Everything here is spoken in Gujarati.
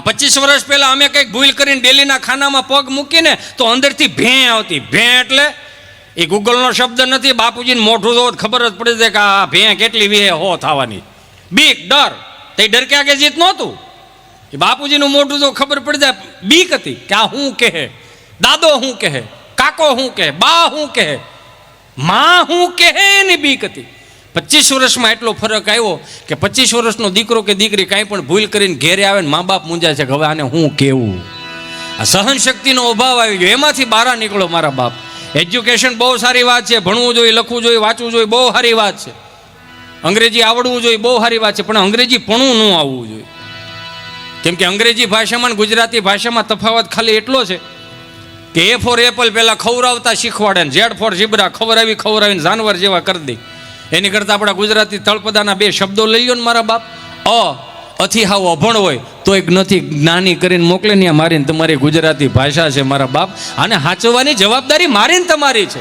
25 વર્ષ પહેલા અમે કંઈક ભૂલ કરીને ડેલીના ખાનામાં પગ મૂકીને તો અંદરથી ભેં આવતી. ભેં એટલે એ ગૂગલનો શબ્દ નથી, બાપુજીને મોઢું તો ખબર જ પડી જાય કે આ ભેં કેટલી વે હો થવાની. બીક, ડર, તે ડર કે આગે જીત નહોતું. એ બાપુજીનું મોઢું તો ખબર પડી જાય. બીક હતી કે આ શું કહે, દાદો શું કહે, કાકો શું કહે, બા શું કહે, માં શું કહે, એની બીક હતી. 25 વર્ષમાં એટલો ફરક આવ્યો કે 25 વર્ષનો દીકરો કે દીકરી કાંઈ પણ ભૂલ કરીને ઘેરે આવે ને મા બાપ મૂંઝાય છે કે હવે આને હું કહેવું. આ સહન શક્તિનો અભાવ આવી ગયો. એમાંથી બહાર નીકળો મારા બાપ. એજ્યુકેશન બહુ સારી વાત છે, ભણવું જોઈએ, લખવું જોઈએ, વાંચવું જોઈએ, બહુ સારી વાત છે. અંગ્રેજી આવડવું જોઈએ, બહુ સારી વાત છે, પણ અંગ્રેજી ભણવું ન આવવું જોઈએ. કેમ કે અંગ્રેજી ભાષામાં અને ગુજરાતી ભાષામાં તફાવત ખાલી એટલો છે કે એ ફોર એપલ પહેલાં ખવડાવતા શીખવાડે ને ઝેડ ફોર ઝીબ્રા ખવડાવીને જાનવર જેવા કરી દે. એની કરતાં આપણા ગુજરાતી તળપદાના 2 શબ્દો લઈ લો ને મારા બાપ. અથી હાવ અભણ હોય તો એક નથી જ્ઞાની કરીને મોકલે ને મારીને તમારી ગુજરાતી ભાષા છે મારા બાપ. આને સાચવવાની જવાબદારી મારીને તમારી છે.